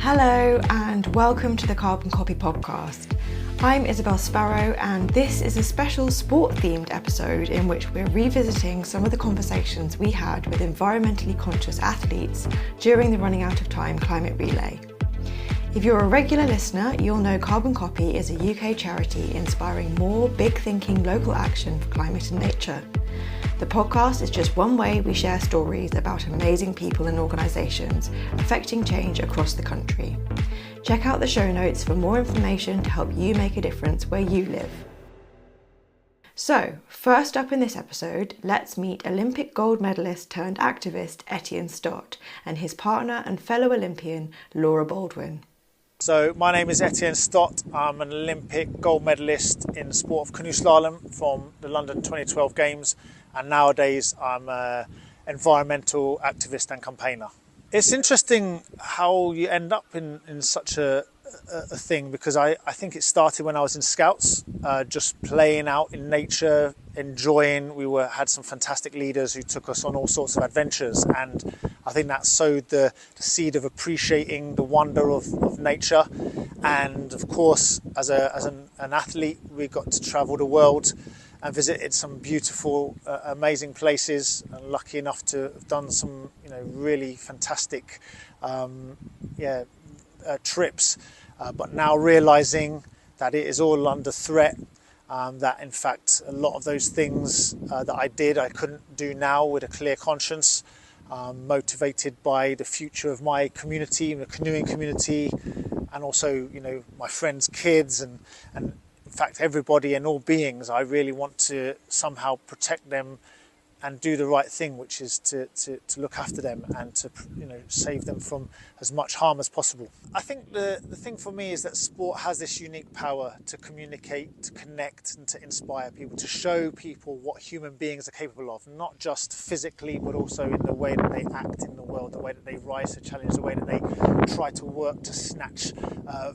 Hello and welcome to the Carbon Copy podcast. I'm Isabel Sparrow and this is a special sport-themed episode in which we're revisiting some of the conversations we had with environmentally conscious athletes during the Running Out of Time Climate Relay. If you're a regular listener, you'll know Carbon Copy is a UK charity inspiring more big-thinking local action for climate and nature. The podcast is just one way we share stories about amazing people and organisations affecting change across the country. Check out the show notes for more information to help you make a difference where you live. So, first up in this episode, let's meet Olympic gold medalist turned activist Etienne Stott and his partner and fellow Olympian Laura Baldwin. So my name is Etienne Stott. I'm an Olympic gold medalist in the sport of canoe slalom from the London 2012 Games, and nowadays I'm an environmental activist and campaigner. It's interesting how you end up in such a thing, because I think it started when I was in Scouts, just playing out in nature, enjoying. We had some fantastic leaders who took us on all sorts of adventures, and I think that sowed the seed of appreciating the wonder of nature. And of course, as an athlete, we got to travel the world and visited some beautiful, amazing places, and lucky enough to have done some, really fantastic, trips. But now realizing that it is all under threat, that in fact a lot of those things that I did, I couldn't do now with a clear conscience, motivated by the future of my community, the canoeing community, and also, my friends' kids, and in fact everybody and all beings. I really want to somehow protect them and do the right thing, which is to look after them and to save them from as much harm as possible. I think the thing for me is that sport has this unique power to communicate, to connect, and to inspire people, to show people what human beings are capable of, not just physically, but also in the way that they act in the world, the way that they rise to challenge, the way that they try to work to snatch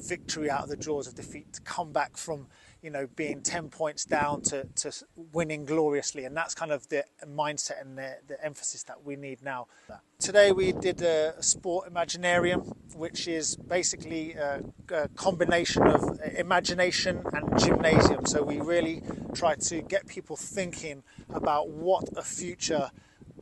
victory out of the jaws of defeat, to come back from being 10 points down to winning gloriously. And that's kind of the mindset and the emphasis that we need now. Today we did a sport imaginarium, which is basically a combination of imagination and gymnasium. So we really try to get people thinking about what a future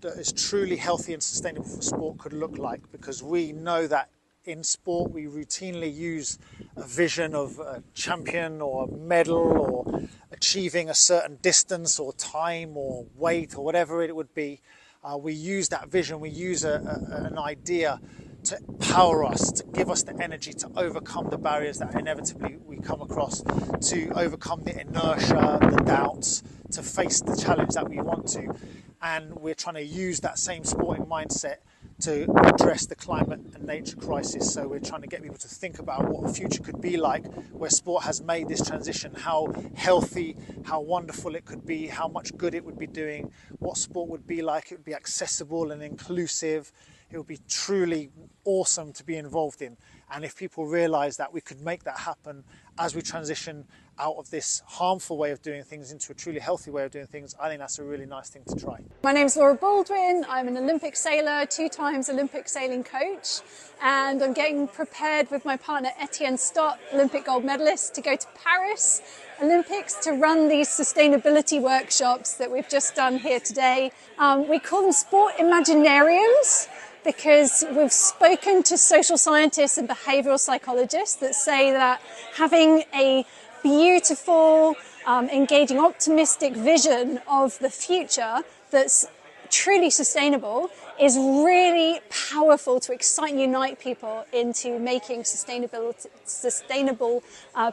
that is truly healthy and sustainable for sport could look like, because we know that in sport we routinely use a vision of a champion or a medal or achieving a certain distance or time or weight or whatever it would be. We use that vision, we use an idea to empower us, to give us the energy to overcome the barriers that inevitably we come across, to overcome the inertia, the doubts, to face the challenge that we want to. And we're trying to use that same sporting mindset to address the climate and nature crisis. So we're trying to get people to think about what the future could be like, where sport has made this transition, how healthy, how wonderful it could be, how much good it would be doing, what sport would be like. It would be accessible and inclusive. It would be truly awesome to be involved in. And if people realise that we could make that happen as we transition out of this harmful way of doing things into a truly healthy way of doing things, I think that's a really nice thing to try. My name's Laura Baldwin. I'm an Olympic sailor, 2 times Olympic sailing coach, and I'm getting prepared with my partner Etienne Stott, Olympic gold medalist, to go to Paris Olympics to run these sustainability workshops that we've just done here today. We call them sport imaginariums, because we've spoken to social scientists and behavioural psychologists that say that having a beautiful, engaging, optimistic vision of the future that's truly sustainable is really powerful to excite and unite people into making sustainable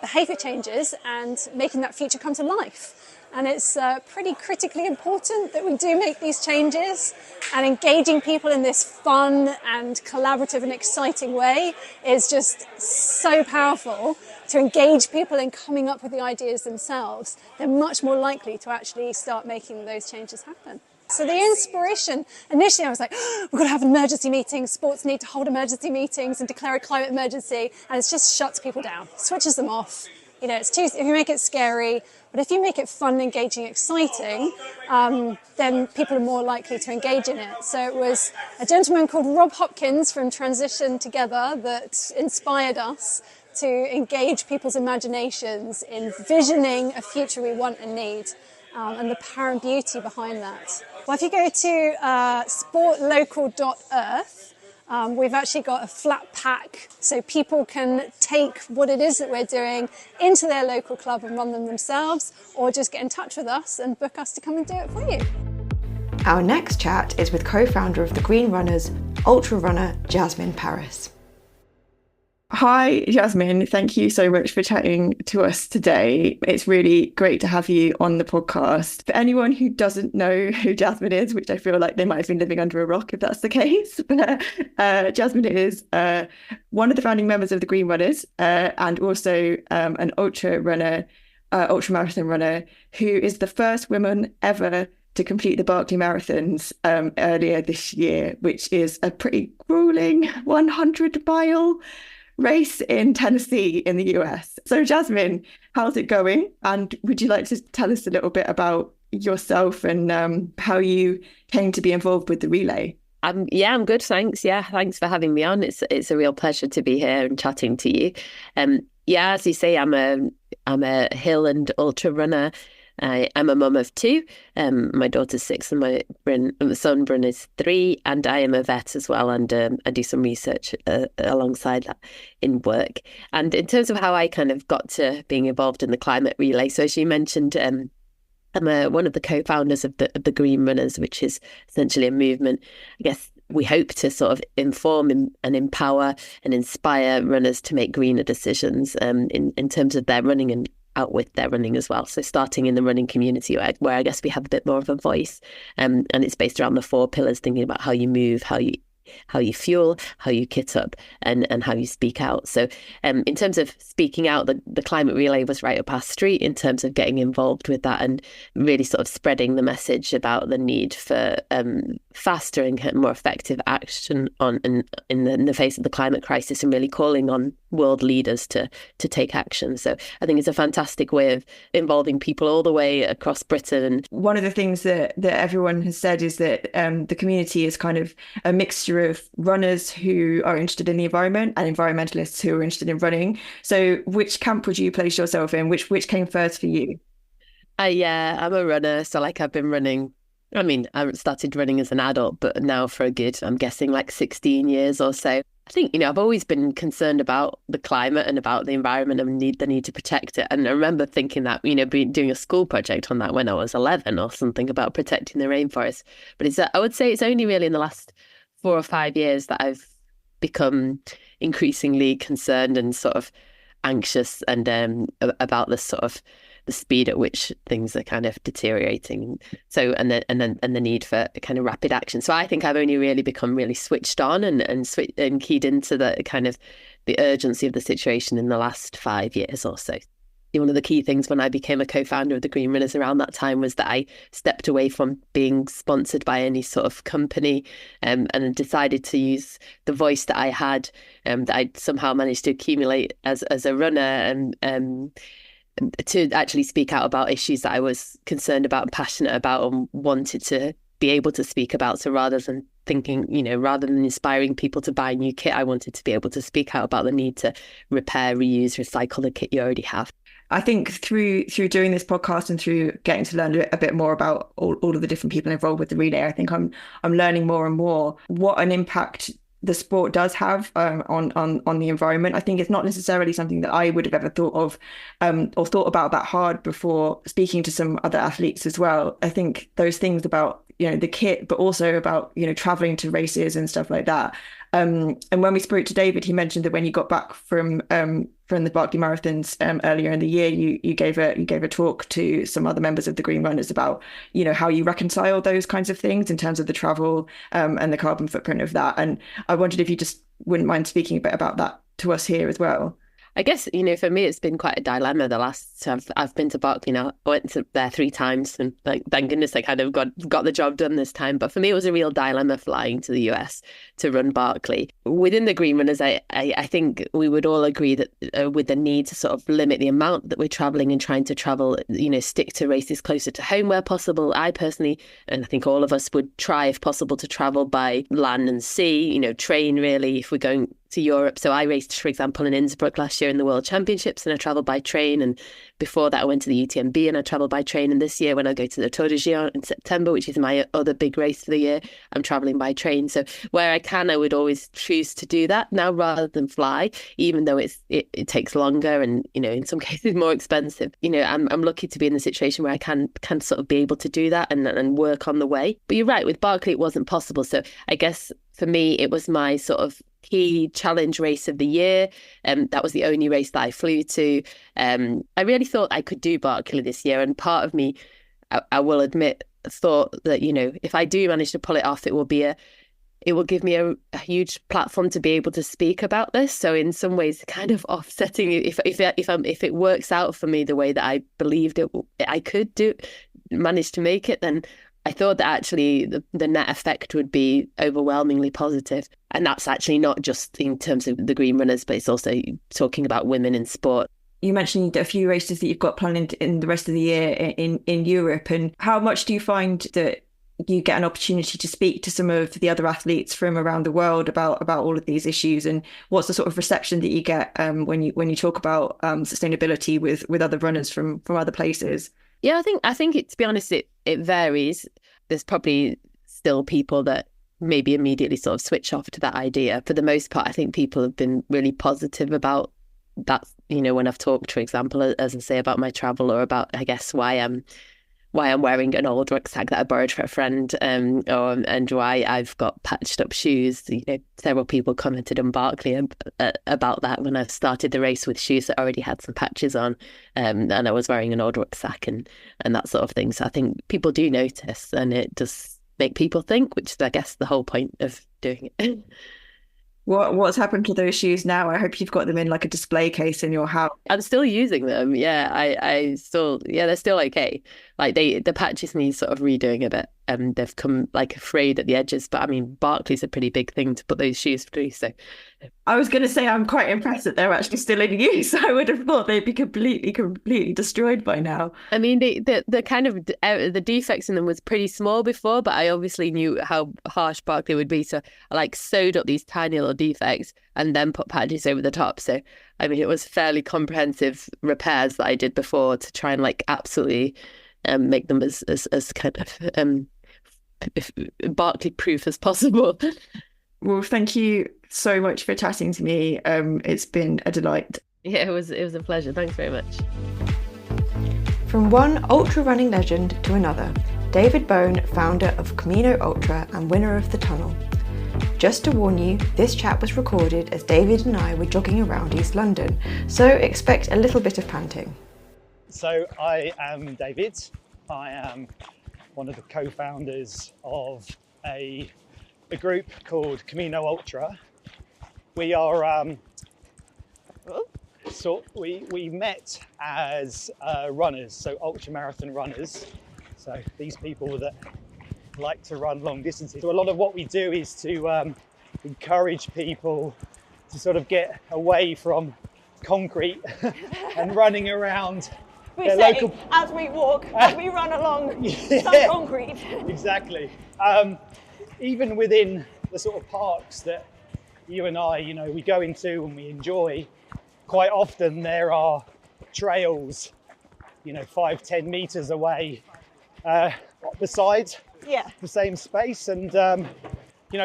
behaviour changes and making that future come to life. And it's pretty critically important that we do make these changes, and engaging people in this fun and collaborative and exciting way is just so powerful to engage people in coming up with the ideas themselves. They're much more likely to actually start making those changes happen. So the inspiration, initially I was like, we've got to have an emergency meeting, sports need to hold emergency meetings and declare a climate emergency, and it just shuts people down, switches them off. if you make it scary, but if you make it fun, engaging, exciting, then people are more likely to engage in it. So it was a gentleman called Rob Hopkins from Transition Together that inspired us to engage people's imaginations in visioning a future we want and need, and the power and beauty behind that. Well, if you go to sportlocal.earth, we've actually got a flat pack so people can take what it is that we're doing into their local club and run them themselves, or just get in touch with us and book us to come and do it for you. Our next chat is with co-founder of the Green Runners, ultra runner Jasmin Paris. Hi, Jasmin. Thank you so much for chatting to us today. It's really great to have you on the podcast. For anyone who doesn't know who Jasmin is, which I feel like they might have been living under a rock if that's the case, but Jasmin is one of the founding members of the Green Runners and also an ultra-marathon runner who is the first woman ever to complete the Barkley Marathons earlier this year, which is a pretty grueling 100-mile race in Tennessee in the US. So Jasmin, how's it going? And would you like to tell us a little bit about yourself and how you came to be involved with the relay? I'm good, thanks. Yeah, thanks for having me on. It's a real pleasure to be here and chatting to you. As you say, I'm a hill and ultra runner. I'm a mum of two. My daughter's 6 and my son Bryn is 3, and I am a vet as well, and I do some research alongside that in work. And in terms of how I kind of got to being involved in the climate relay, so as you mentioned, I'm one of the co-founders of the Green Runners, which is essentially a movement, I guess. We hope to sort of inform and empower and inspire runners to make greener decisions in terms of their running and out with their running as well. So starting in the running community where I guess we have a bit more of a voice, and it's based around the 4 pillars, thinking about how you move, how you fuel, how you kit up, and how you speak out. So in terms of speaking out, the climate relay was right up our street in terms of getting involved with that and really sort of spreading the message about the need for faster and more effective action in the face of the climate crisis, and really calling on world leaders to take action. So I think it's a fantastic way of involving people all the way across Britain. And one of the things that everyone has said is that the community is kind of a mixture of runners who are interested in the environment and environmentalists who are interested in running. So which camp would you place yourself in? Which came first for you? I'm a runner. So I've been running. I mean, I started running as an adult, but now for a good, I'm guessing 16 years or so. I think, I've always been concerned about the climate and about the environment and the need to protect it. And I remember thinking that, doing a school project on that when I was 11 or something about protecting the rainforest. But I would say it's only really in the last 4 or 5 years that I've become increasingly concerned and sort of anxious and about this sort of the speed at which things are kind of deteriorating. So and the need for kind of rapid action. So I think I've only really become really switched on and keyed into the kind of the urgency of the situation in the last 5 years or so. One of the key things when I became a co-founder of the Green Runners around that time was that I stepped away from being sponsored by any sort of company, and decided to use the voice that I had, that I'd somehow managed to accumulate as a runner, and to actually speak out about issues that I was concerned about and passionate about and wanted to be able to speak about. So rather than inspiring people to buy new kit, I wanted to be able to speak out about the need to repair, reuse, recycle the kit you already have. I think through doing this podcast and through getting to learn a bit more about all of the different people involved with the relay, I think I'm learning more and more what an impact the sport does have on the environment. I think it's not necessarily something that I would have ever thought of or thought about that hard before speaking to some other athletes as well. I think those things about the kit, but also about traveling to races and stuff like that. And when we spoke to David, he mentioned that when you got back from the Barkley Marathons earlier in the year, you gave a talk to some other members of the Green Runners about how you reconcile those kinds of things in terms of the travel and the carbon footprint of that. And I wondered if you just wouldn't mind speaking a bit about that to us here as well. I guess, for me, it's been quite a dilemma the last, so I've been to Barkley now. I went there 3 times and thank goodness I kind of got the job done this time. But for me, it was a real dilemma flying to the US to run Barkley. Within the Green Runners, I think we would all agree that with the need to sort of limit the amount that we're traveling and trying to travel, stick to races closer to home where possible. I personally, and I think all of us would try if possible to travel by land and sea, train really if we're going to Europe. So I raced, for example, in Innsbruck last year in the World Championships, and I travelled by train. And before that, I went to the UTMB and I travelled by train. And this year, when I go to the Tour de Géant in September, which is my other big race for the year, I'm travelling by train. So where I can, I would always choose to do that now rather than fly, even though it takes longer and, in some cases more expensive. I'm lucky to be in the situation where I can sort of be able to do that and work on the way. But you're right, with Barkley, it wasn't possible. So I guess for me, it was my sort of key challenge race of the year. That was the only race that I flew to. I really thought I could do Barkley this year. And part of me, I will admit, thought that, if I do manage to pull it off, it will give me a huge platform to be able to speak about this. So in some ways, kind of offsetting if it works out for me the way that I believed I could manage to make it, then I thought that actually the net effect would be overwhelmingly positive. And that's actually not just in terms of the Green Runners, but it's also talking about women in sport. You mentioned a few races that you've got planned in the rest of the year in Europe. And how much do you find that you get an opportunity to speak to some of the other athletes from around the world about all of these issues? And what's the sort of reception that you get when you talk about sustainability with other runners from other places? Yeah, I think it, to be honest, it varies. There's probably still people that maybe immediately sort of switch off to that idea. For the most part, I think people have been really positive about that. When I've talked, for example, as I say, about my travel or about, I guess, why I'm wearing an old rucksack that I borrowed from a friend, and why I've got patched up shoes. Several people commented on Barkley about that when I started the race with shoes that already had some patches on, and I was wearing an old rucksack and that sort of thing. So I think people do notice, and it does make people think, which is, I guess, the whole point of doing it. What's happened to those shoes now? I hope you've got them in like a display case in your house. I'm still using them. Yeah, I still, they're still okay. Like the patches need sort of redoing a bit. They've come like frayed at the edges, but I mean, Barkley's a pretty big thing to put those shoes through. So I was going to say, I'm quite impressed that they're actually still in use. I would have thought they'd be completely destroyed by now. I mean, the kind of the defects in them was pretty small before, but I obviously knew how harsh Barkley would be. So I like sewed up these tiny little defects and then put patches over the top. So, I mean, it was fairly comprehensive repairs that I did before to try and like absolutely make them as kind of Barkley proof as possible. Well, thank you so much for chatting to me. It's been a delight. Yeah, it was a pleasure. Thanks very much. From one ultra running legend to another, David Bone, founder of Camino Ultra and winner of the Tunnel. Just to warn you, this chat was recorded as David and I were jogging around East London, so expect a little bit of panting. So I am David. I am one of the co-founders of a group called Camino Ultra. We are we met as runners, so ultra marathon runners. So these people that like to run long distances. So a lot of what we do is to encourage people to sort of get away from concrete and running around. We say, local... as we walk, as we run along some concrete. Exactly. Even within the sort of parks that you and I, we go into and we enjoy, quite often there are trails, 5-10 meters away beside the same space. And,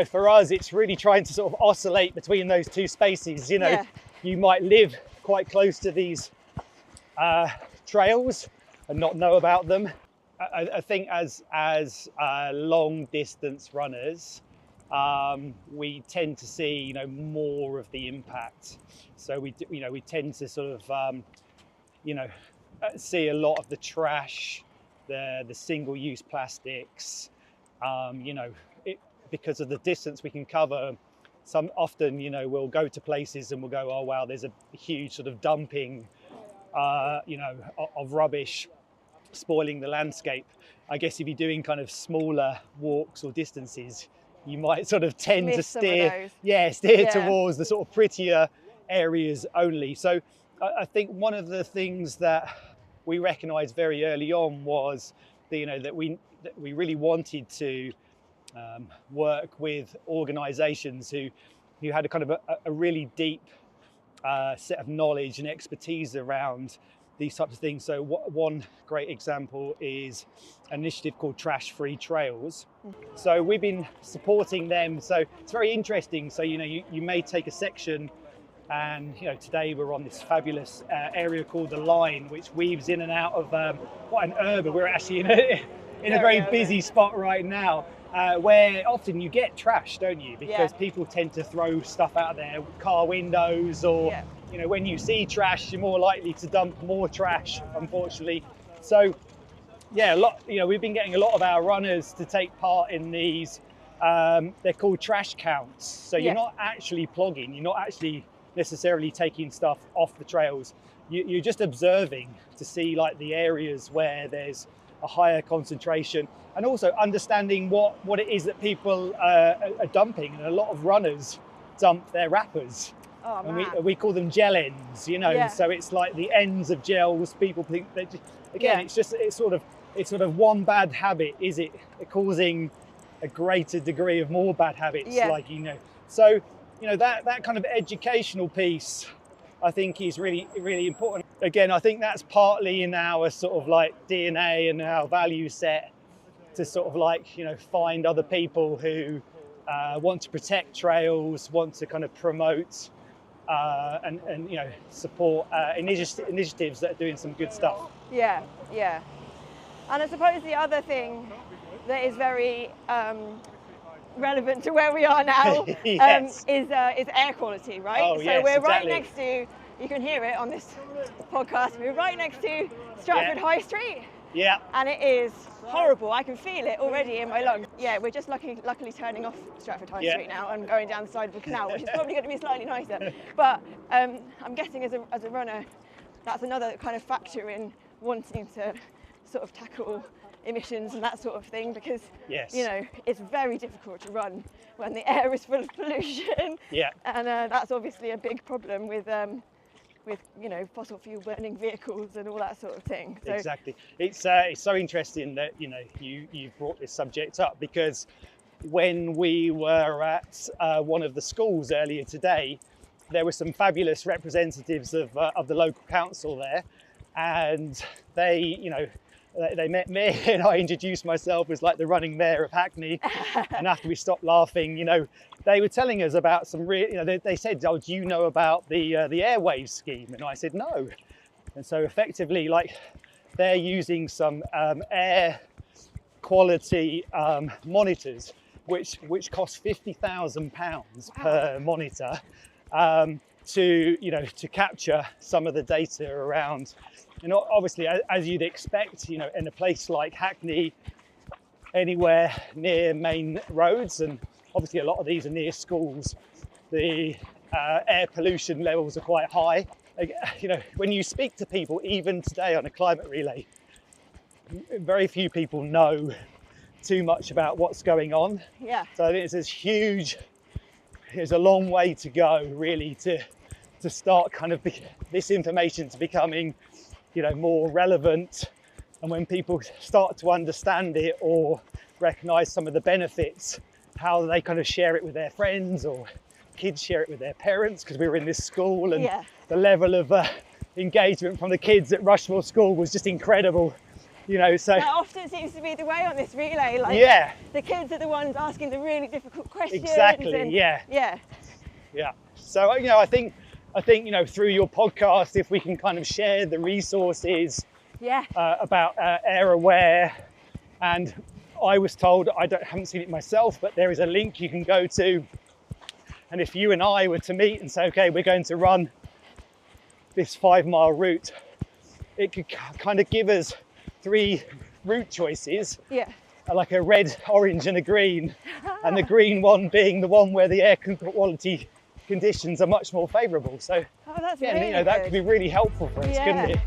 for us, it's really trying to sort of oscillate between those two spaces. You might live quite close to these trails and not know about them. I think as long distance runners, we tend to see more of the impact. So we tend to sort of see a lot of the trash, the single-use plastics. Because of the distance we can cover, often, you know, we'll go to places and we'll go, oh wow, there's a huge sort of dumping, you know, of rubbish spoiling the landscape. I guess if you're doing kind of smaller walks or distances, you might sort of tend to steer towards the sort of prettier areas only. So I think one of the things that we recognised very early on was that we really wanted to work with organisations who had a kind of a really deep set of knowledge and expertise around these types of things. So one great example is an initiative called Trash Free Trails. So we've been supporting them. So it's very interesting. So, you know, you may take a section, and, you know, today we're on this fabulous area called the Line, which weaves in and out of quite an urban. We're actually in a very busy spot right now, where often you get trash, don't you? Because people tend to throw stuff out of their car windows, or you know, when you see trash, you're more likely to dump more trash, unfortunately. So yeah, we've been getting a lot of our runners to take part in these. They're called trash counts. So you're not actually plogging, you're not actually necessarily taking stuff off the trails. You're just observing to see like the areas where there's a higher concentration, and also understanding what it is that people are dumping. And a lot of runners dump their wrappers. Oh, and we call them gel ends, you know. So it's like the ends of gels. People think that, again, it's sort of one bad habit. Is it causing a greater degree of more bad habits? Like, you know, so, you know, that kind of educational piece, I think, is really, really important. Again, I think that's partly in our sort of like DNA and our value set, to sort of like, you know, find other people who want to protect trails, want to kind of promote and you know, support initiatives that are doing some good stuff. Yeah. And I suppose the other thing that is very relevant to where we are now is air quality, right? Oh, so yes, we're exactly. right next to, you can hear it on this podcast, we're right next to Stratford High Street. Yeah. And it is horrible. I can feel it already in my lungs. Yeah, we're just luckily turning off Stratford High Street now and going down the side of the canal, which is probably going to be slightly nicer. But I'm guessing as a runner, that's another kind of factor in wanting to sort of tackle emissions and that sort of thing, because you know, it's very difficult to run when the air is full of pollution. And that's obviously a big problem with you know, fossil fuel burning vehicles and all that sort of thing. So, exactly. It's so interesting that, you know, you've brought this subject up, because when we were at one of the schools earlier today, there were some fabulous representatives of the local council there, and they, you know, they met me and I introduced myself as like the running mayor of Hackney. And after we stopped laughing, you know, they were telling us about some real, you know, they said, oh, do you know about the airwaves scheme? And I said, no. And so effectively, like, they're using some air quality monitors, which cost £50,000 per monitor, to capture some of the data around. And obviously, as you'd expect, you know, in a place like Hackney, anywhere near main roads, and obviously a lot of these are near schools, the air pollution levels are quite high. You know, when you speak to people, even today on a climate relay, very few people know too much about what's going on. So I think there's a long way to go, really, to start kind of this information to becoming, you know, more relevant. And when people start to understand it or recognize some of the benefits, how they kind of share it with their friends, or kids share it with their parents, because we were in this school, and the level of engagement from the kids at Rushmore School was just incredible, you know. So that often seems to be the way on this relay, like the kids are the ones asking the really difficult questions. Exactly. And, So, you know, I think, you know, through your podcast, if we can kind of share the resources about Air Aware, and I was told, haven't seen it myself, but there is a link you can go to, and if you and I were to meet and say, okay, we're going to run this 5-mile route, it could kind of give us 3 route choices. like a red, orange and a green, and the green one being the one where the air quality conditions are much more favourable. So that's yeah, really that could be really helpful for us, couldn't it?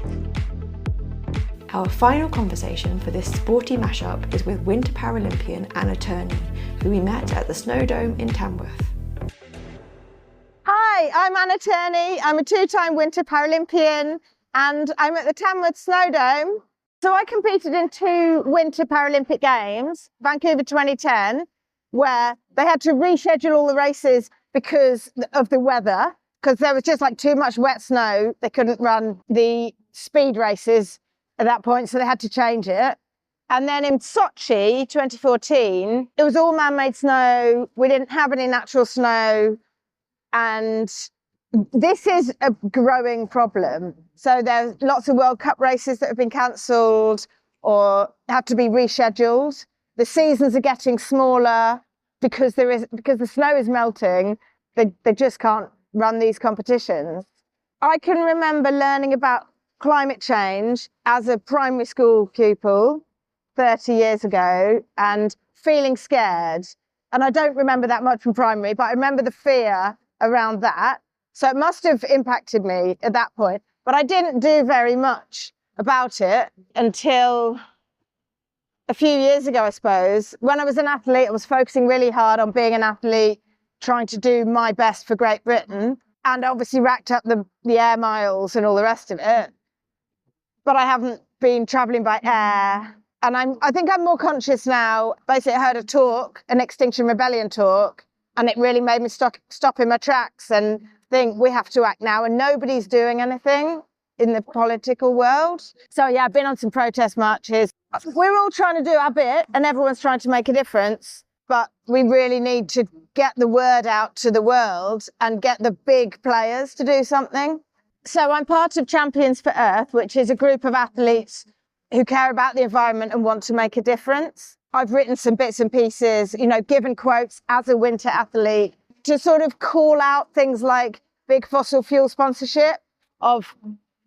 Our final conversation for this sporty mashup is with Winter Paralympian Anna Turney, who we met at the Snowdome in Tamworth. Hi, I'm Anna Turney. I'm a two-time Winter Paralympian and I'm at the Tamworth Snowdome. So I competed in 2 Winter Paralympic Games, Vancouver 2010, where they had to reschedule all the races because of the weather, because there was just like too much wet snow. They couldn't run the speed races at that point, so they had to change it. And then in Sochi 2014, it was all man-made snow. We didn't have any natural snow. And this is a growing problem. So there's lots of World Cup races that have been cancelled or have to be rescheduled. The seasons are getting smaller because the snow is melting. They just can't run these competitions. I can remember learning about climate change as a primary school pupil 30 years ago and feeling scared. And I don't remember that much from primary, but I remember the fear around that. So it must have impacted me at that point. But I didn't do very much about it until a few years ago, I suppose. When I was an athlete, I was focusing really hard on being an athlete, trying to do my best for Great Britain, and obviously racked up the air miles and all the rest of it. But I haven't been travelling by air. And I think I'm more conscious now. Basically, I heard a talk, an Extinction Rebellion talk, and it really made me stop in my tracks and think we have to act now. And nobody's doing anything in the political world. So yeah, I've been on some protest marches. We're all trying to do our bit and everyone's trying to make a difference. But we really need to get the word out to the world and get the big players to do something. So I'm part of Champions for Earth, which is a group of athletes who care about the environment and want to make a difference. I've written some bits and pieces, given quotes as a winter athlete to sort of call out things like big fossil fuel sponsorship of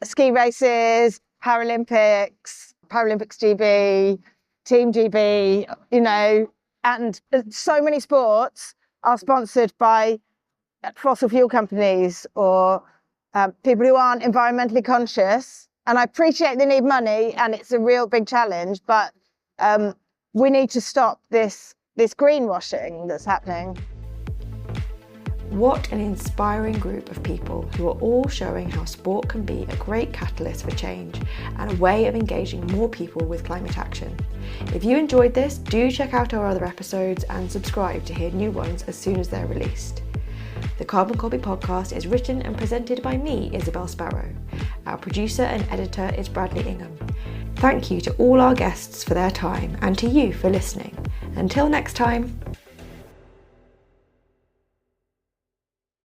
ski races, Paralympics GB, Team GB, and so many sports are sponsored by fossil fuel companies or people who aren't environmentally conscious. And I appreciate they need money and it's a real big challenge, but we need to stop this greenwashing that's happening. What an inspiring group of people who are all showing how sport can be a great catalyst for change and a way of engaging more people with climate action. If you enjoyed this, do check out our other episodes and subscribe to hear new ones as soon as they're released. The Carbon Copy podcast is written and presented by me, Isabel Sparrow. Our producer and editor is Bradley Ingham. Thank you to all our guests for their time and to you for listening. Until next time.